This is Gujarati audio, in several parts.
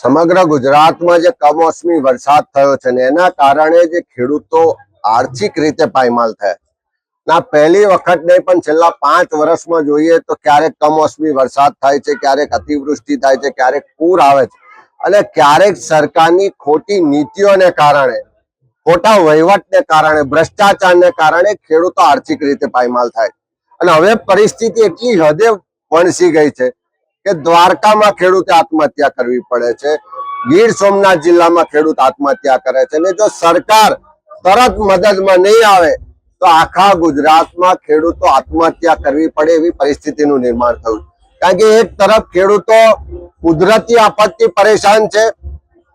સમગ્ર ગુજરાતમાં જે કમોસમી વરસાદ થયો છે ને એના કારણે જે ખેડૂતો આર્થિક રીતે પાયમાલ થયા ના પહેલી વખત નહીં પણ છેલ્લા 5 વર્ષમાં જોઈએ તો ક્યારેક કમોસમી વરસાદ થાય છે, ક્યારેક અતિવૃષ્ટિ થાય છે, ક્યારેક પૂર આવે છે અને ક્યારેક સરકારની ખોટી નીતિઓને કારણે, ખોટા વહીવટને કારણે, ભ્રષ્ટાચારને કારણે ખેડૂતો આર્થિક રીતે પાયમાલ થાય અને હવે પરિસ્થિતિ એટલી હદે વણસી ગઈ છે કે દ્વારકામાં ખેડૂતે આત્મહત્યા કરવી પડે છે, ગીર સોમનાથ જિલ્લામાં ખેડૂત આત્મહત્યા કરે છે અને જો સરકાર તરત મદદમાં નહીં આવે તો આખા ગુજરાતમાં ખેડૂતો આત્મહત્યા કરવી પડે એવી પરિસ્થિતિનું નિર્માણ થયું. કારણ કે એક તરફ ખેડૂતો કુદરતી આપત્તિ પરેશાન છે,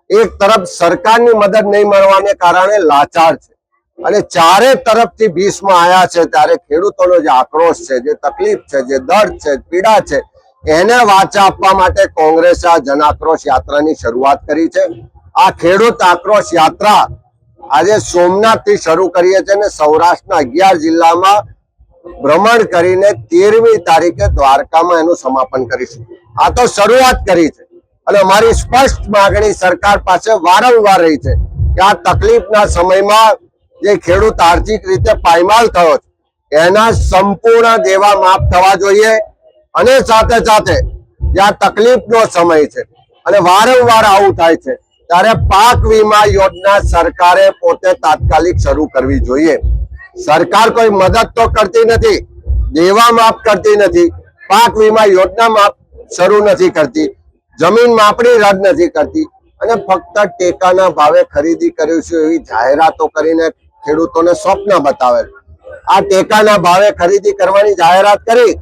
એક તરફ સરકારની મદદ નહીં મળવાને કારણે લાચાર છે અને ચારે તરફથી ભીષમાં આવ્યા છે. ત્યારે ખેડૂતોનો જે આક્રોશ છે, જે તકલીફ છે, જે દર્દ છે, પીડા છે, એને વાચા આપવા માટે કોંગ્રેસે આ જન આક્રોશ યાત્રાની શરૂઆત કરી છે. આ ખેડૂત આક્રોશ યાત્રા આજે સોમનાથ થી શરૂ કરીએ છીએ અને સૌરાષ્ટ્રના 11 જિલ્લામાં ભ્રમણ કરીને 13મી તારીખે દ્વારકામાં એનું સમાપન કરીશું. આ તો શરૂઆત કરી છે અને અમારી સ્પષ્ટ માગણી સરકાર પાસે વારંવાર રહી છે કે આ તકલીફના સમયમાં જે ખેડૂત આર્થિક રીતે પાયમાલ થયો છે એના સંપૂર્ણ દેવા માફ થવા જોઈએ અને સાથે સાથે જ્યાં તકલીફનો સમય છે અને વારંવાર આવું થાય છે ત્યારે પાક વીમા યોજના સરકારે પોતે તાત્કાલિક શરૂ કરવી જોઈએ. સરકાર કોઈ મદદ તો કરતી નથી, દેવા માફ કરતી નથી, પાક વીમા યોજના માફ શરૂ નથી કરતી, જમીન માપણી રદ નથી કરતી અને ફક્ત ટેકાના ભાવે ખરીદી કરીશું એવી જાહેરાતો કરીને ખેડૂતોને સ્વપ્ન બતાવે. આ ટેકાના ભાવે ખરીદી કરવાની જાહેરાત કરી,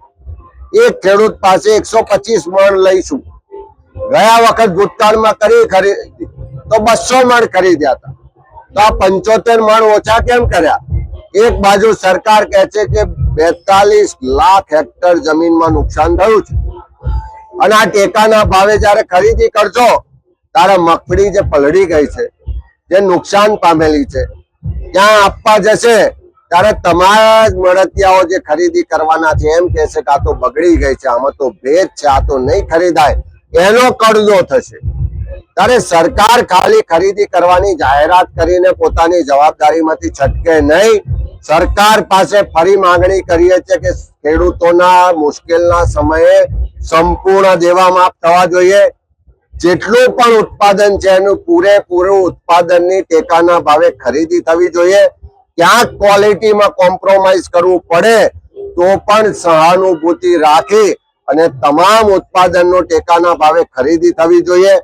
એક ખેડૂત પાસે 125 મણ લઈશું, ગયા વખત ભૂતકાળમાં કરી ખરીદી તો 200 મણ ખરીદ્યા હતા, તો આ 75 મણ ઓછા કેમ કર્યા? એક બાજુ સરકાર કહે છે કે 42 લાખ હેક્ટર જમીનમાં નુકસાન થયું છે અને આ ટેકાના ભાવે જયારે ખરીદી કરશો ત્યારે મગફળી જે પલળી ગઈ છે, જે નુકસાન પામેલી છે, ત્યાં આપવા જશે ત્યારે તમારા જ મળતિયાઓ જે ખરીદી કરવાના છે એમ કહેશે કે આ તો બગડી ગઈ છે, આમાં તો ભેજ છે, આ તો નહીં ખરીદાય, એનો કડલો થશે. ત્યારે સરકાર ખાલી ખરીદી કરવાની જાહેરાત કરીને પોતાની જવાબદારીમાંથી છટકે નહીં. સરકાર પાસે ફરી માંગણી કરીએ છીએ કે ખેડૂતોના મુશ્કેલના સમયે સંપૂર્ણ દેવા માફ થવા જોઈએ. જેટલું પણ ઉત્પાદન છે એનું પૂરેપૂરું ઉત્પાદનની ટેકાના ભાવે ખરીદી થવી જોઈએ. ક્યાંક ક્વોલિટીમાં કોમ્પ્રોમાઇઝ કરવું પડે તો પણ સહાનુભૂતિ રાખી અને તમામ ઉત્પાદનનો ટેકાના ભાવે ખરીદી થવી જોઈએ.